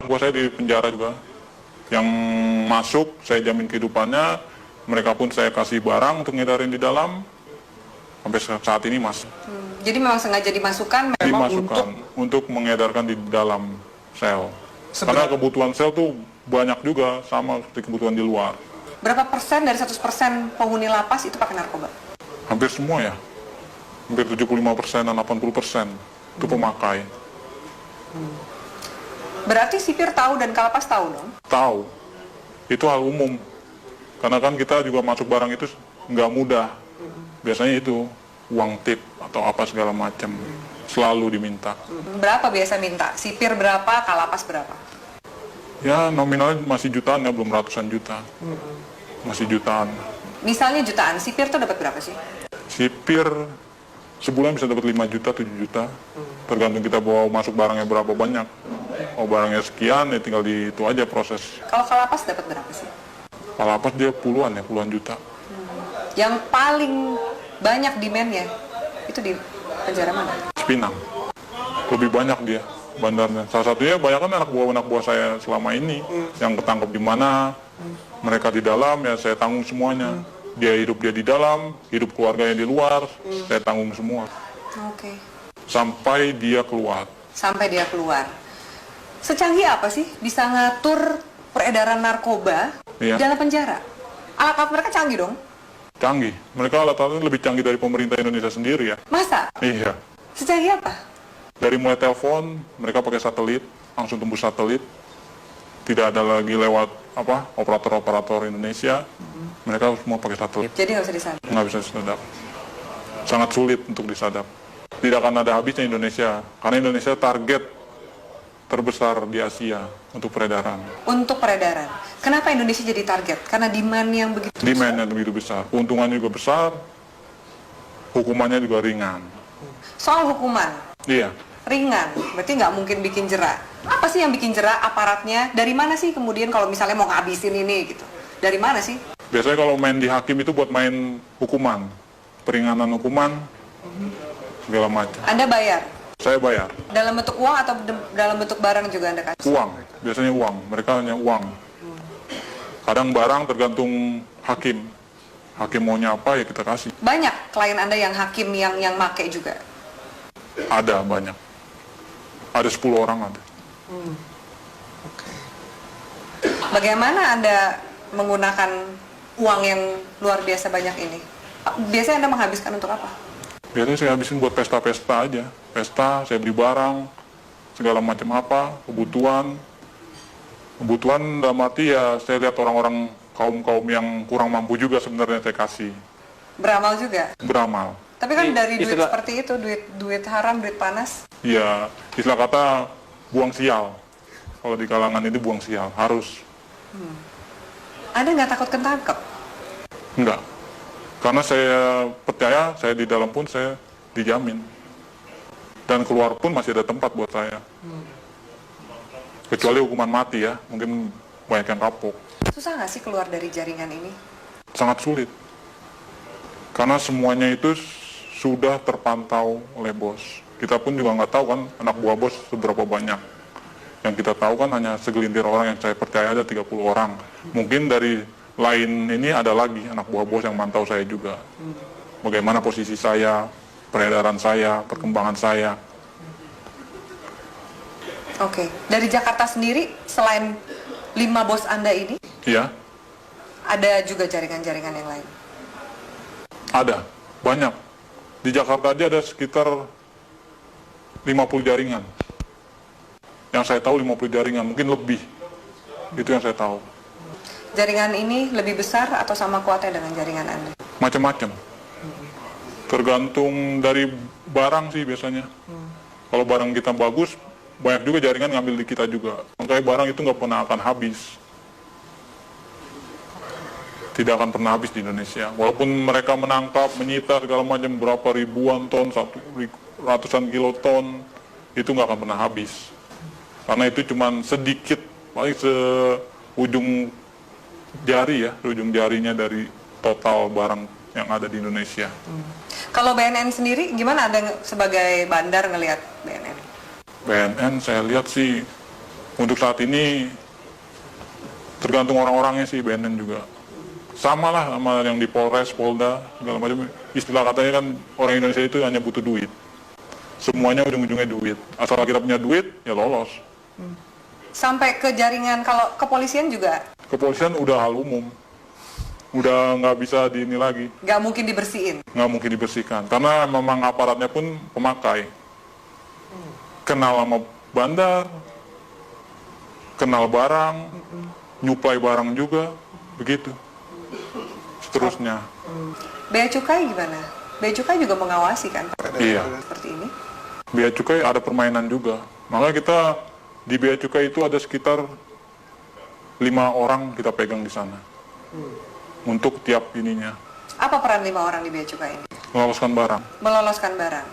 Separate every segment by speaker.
Speaker 1: Buat saya di penjara juga. Yang masuk, saya jamin kehidupannya. Mereka pun saya kasih barang untuk ngedarin di dalam. Sampai saat ini masih.
Speaker 2: Jadi memang sengaja dimasukkan memang
Speaker 1: Dimasukkan untuk mengedarkan di dalam sel. Karena kebutuhan sel tuh banyak juga, sama seperti kebutuhan di luar.
Speaker 2: Berapa persen dari 100% penghuni lapas itu pakai narkoba?
Speaker 1: Hampir semua ya. Hampir 75% dan 80% itu pemakai.
Speaker 2: Berarti sipir tahu dan kalapas tahu dong?
Speaker 1: Tahu. Itu hal umum. Karena kan kita juga masuk barang itu nggak mudah. Biasanya itu uang tip atau apa segala macam. Selalu diminta.
Speaker 2: Berapa biasa minta? Sipir berapa, kalapas berapa?
Speaker 1: Ya nominalnya masih jutaan ya, belum ratusan juta. Masih jutaan.
Speaker 2: Misalnya jutaan, sipir tuh dapat berapa sih?
Speaker 1: Sipir sebulan bisa dapat 5 juta, 7 juta. Tergantung kita bawa masuk barangnya berapa banyak. Oh barangnya sekian, ya tinggal di itu aja proses.
Speaker 2: Kalau kalapas dapat berapa sih?
Speaker 1: Kalapas dia puluhan juta.
Speaker 2: Yang paling banyak demand-nya itu di penjara mana?
Speaker 1: Cipinang. Lebih banyak dia bandarnya. Salah satunya banyak kan anak buah saya selama ini yang ketangkep di mana, mereka di dalam ya saya tanggung semuanya. Dia di dalam, hidup keluarganya di luar, saya tanggung semua.
Speaker 2: Oke.
Speaker 1: Sampai dia keluar.
Speaker 2: Sampai dia keluar. Secanggih apa sih bisa ngatur peredaran narkoba di dalam penjara? Alat-alat mereka canggih dong?
Speaker 1: Canggih. Mereka alat-alatnya lebih canggih dari pemerintah Indonesia sendiri ya.
Speaker 2: Masa?
Speaker 1: Iya.
Speaker 2: Secanggih apa?
Speaker 1: Dari mulai telepon, mereka pakai satelit, langsung tembus satelit. Tidak ada lagi lewat operator-operator Indonesia. Mereka semua pakai satelit.
Speaker 2: Jadi nggak bisa disadap?
Speaker 1: Nggak bisa disadap. Sangat sulit untuk disadap. Tidak akan ada habisnya Indonesia. Karena Indonesia target terbesar di Asia untuk peredaran.
Speaker 2: Untuk peredaran. Kenapa Indonesia jadi target? Karena demand yang begitu besar?
Speaker 1: Demand yang begitu besar. Keuntungannya juga besar. Hukumannya juga ringan.
Speaker 2: Soal hukuman?
Speaker 1: Iya.
Speaker 2: Ringan, berarti nggak mungkin bikin jera. Apa sih yang bikin jera? Aparatnya? Dari mana sih kemudian kalau misalnya mau ngabisin ini gitu? Dari mana sih?
Speaker 1: Biasanya kalau main di hakim itu buat main hukuman. Peringanan hukuman, segala macam.
Speaker 2: Anda bayar?
Speaker 1: Saya bayar.
Speaker 2: Dalam bentuk uang atau dalam bentuk barang juga Anda kasih?
Speaker 1: Uang, biasanya uang. Mereka hanya uang. Kadang barang tergantung hakim. Hakim maunya apa ya kita kasih.
Speaker 2: Banyak klien Anda yang hakim yang make juga?
Speaker 1: Ada banyak. Ada 10 orang ada.
Speaker 2: Bagaimana Anda menggunakan uang yang luar biasa banyak ini? Biasanya Anda menghabiskan untuk apa?
Speaker 1: Biasanya saya habisin buat pesta-pesta aja. Pesta, saya beli barang, segala macam apa, kebutuhan. Kebutuhan dalam arti ya saya lihat orang-orang kaum-kaum yang kurang mampu juga sebenarnya saya kasih.
Speaker 2: Beramal juga?
Speaker 1: Beramal.
Speaker 2: Tapi kan dari duit seperti itu, duit haram, duit panas.
Speaker 1: Ya, istilah kata buang sial. Kalau di kalangan ini buang sial, harus.
Speaker 2: Anda nggak takut ketangkep?
Speaker 1: Enggak. Karena saya percaya, saya di dalam pun saya dijamin. Dan keluar pun masih ada tempat buat saya. Kecuali hukuman mati ya, mungkin banyak yang kapok.
Speaker 2: Susah nggak sih keluar dari jaringan ini?
Speaker 1: Sangat sulit. Karena semuanya itu sudah terpantau oleh bos. Kita pun juga nggak tahu kan anak buah bos seberapa banyak. Yang kita tahu kan hanya segelintir orang yang saya percaya ada 30 orang. Mungkin dari lain ini ada lagi anak buah bos yang mantau saya juga. Bagaimana posisi saya, peredaran saya, perkembangan saya.
Speaker 2: Oke, dari Jakarta sendiri selain 5 bos Anda ini,
Speaker 1: Iya,
Speaker 2: ada juga jaringan-jaringan yang lain?
Speaker 1: ada, banyak. Di Jakarta aja ada sekitar 50 jaringan. Yang saya tahu 50 jaringan, mungkin lebih. Itu yang saya tahu.
Speaker 2: Jaringan ini lebih besar atau sama kuatnya dengan jaringan Anda?
Speaker 1: Macam-macam. Tergantung dari barang sih biasanya. Kalau barang kita bagus, banyak juga jaringan ngambil di kita juga. Makanya barang itu nggak pernah akan habis. Tidak akan pernah habis di Indonesia. Walaupun mereka menangkap, menyita segala macam berapa ribuan ton, ratusan kiloton, itu nggak akan pernah habis. Karena itu cuma sedikit, paling seujung jari ya, ujung jarinya dari total barang yang ada di Indonesia.
Speaker 2: Kalau BNN sendiri, gimana Anda sebagai bandar ngelihat BNN?
Speaker 1: BNN saya lihat sih Untuk saat ini tergantung orang-orangnya sih, BNN juga. Sama lah sama yang di Polres, Polda, segala macam. Istilah katanya kan orang Indonesia itu hanya butuh duit. Semuanya ujung-ujungnya duit. Asal kita punya duit, ya lolos.
Speaker 2: Sampai ke jaringan, kalau kepolisian juga
Speaker 1: Kepolisian udah hal umum. Udah nggak bisa ini lagi.
Speaker 2: nggak mungkin dibersihin.
Speaker 1: Nggak mungkin dibersihkan. Karena memang aparatnya pun pemakai. Kenal sama bandar, kenal barang, nyuplai barang juga, begitu. Seterusnya.
Speaker 2: Bea Cukai gimana? Bea Cukai juga mengawasi kan
Speaker 1: Iya.
Speaker 2: seperti ini.
Speaker 1: Bea Cukai ada permainan juga. Makanya kita di Bea Cukai itu ada sekitar 5 orang kita pegang di sana. Untuk tiap ininya.
Speaker 2: Apa peran 5 orang di Bea Cukai ini?
Speaker 1: Meloloskan barang.
Speaker 2: Meloloskan barang.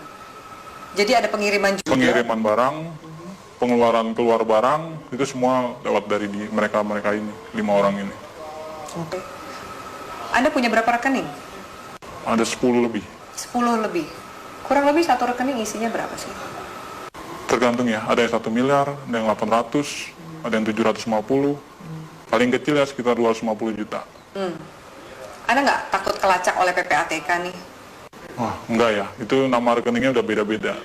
Speaker 2: Jadi ada pengiriman juga.
Speaker 1: Pengiriman barang, pengeluaran keluar barang, itu semua lewat dari mereka ini, 5 orang ini.
Speaker 2: Oke. Anda punya berapa rekening?
Speaker 1: Ada 10 lebih.
Speaker 2: 10 lebih. Kurang lebih satu rekening isinya berapa sih?
Speaker 1: Tergantung ya, ada yang 1 miliar, ada yang 800, ada yang 750. Paling kecil ya sekitar 250 juta.
Speaker 2: Anda nggak takut kelacak oleh PPATK nih?
Speaker 1: Wah, enggak ya, itu nama rekeningnya udah beda-beda.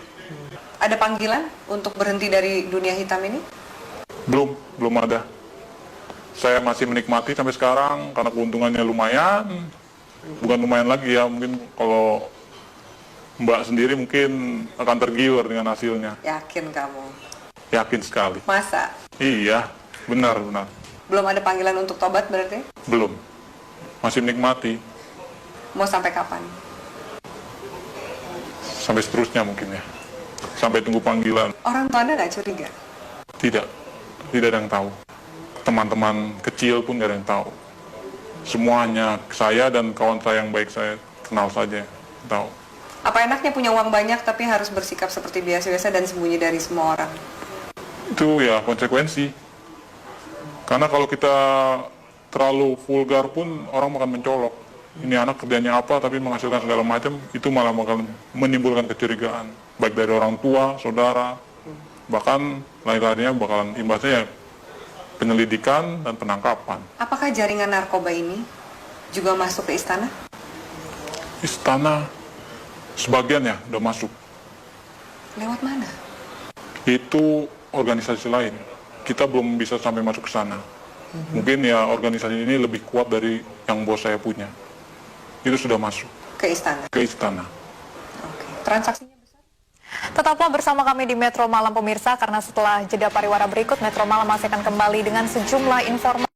Speaker 2: Ada panggilan untuk berhenti dari dunia hitam ini?
Speaker 1: Belum ada. Saya masih menikmati sampai sekarang karena keuntungannya lumayan. Bukan lumayan lagi ya, mungkin kalau Mbak sendiri mungkin akan tergiur dengan hasilnya.
Speaker 2: Yakin kamu?
Speaker 1: Yakin sekali.
Speaker 2: Masa?
Speaker 1: Iya, benar.
Speaker 2: Belum ada panggilan untuk tobat berarti?
Speaker 1: Belum. Masih menikmati.
Speaker 2: Mau sampai kapan?
Speaker 1: Sampai seterusnya mungkin ya. Sampai tunggu panggilan.
Speaker 2: Orang tua Anda nggak curiga?
Speaker 1: Tidak ada yang tahu. Teman-teman kecil pun nggak ada yang tahu. Semuanya saya dan kawan saya yang baik saya kenal saja tahu.
Speaker 2: Apa enaknya punya uang banyak tapi harus bersikap seperti biasa-biasa dan sembunyi dari semua orang?
Speaker 1: Itu ya konsekuensi. Karena kalau kita terlalu vulgar pun orang akan mencolok. Ini anak kerjanya apa tapi menghasilkan segala macam, itu malah bakal menimbulkan kecurigaan. Baik dari orang tua, saudara, bahkan lain-lainnya bakalan imbasnya ya penyelidikan dan penangkapan.
Speaker 2: Apakah jaringan narkoba ini juga masuk ke istana?
Speaker 1: Istana sebagian ya udah masuk.
Speaker 2: Lewat mana?
Speaker 1: Itu organisasi lain. Kita belum bisa sampai masuk ke sana. Mungkin ya organisasi ini lebih kuat dari yang bos saya punya. Itu sudah masuk
Speaker 2: Ke istana?
Speaker 1: ke istana.
Speaker 2: Oke. Transaksinya besar?
Speaker 3: Tetaplah bersama kami di Metro Malam pemirsa, karena setelah jeda pariwara berikut, Metro Malam masih akan kembali dengan sejumlah informasi.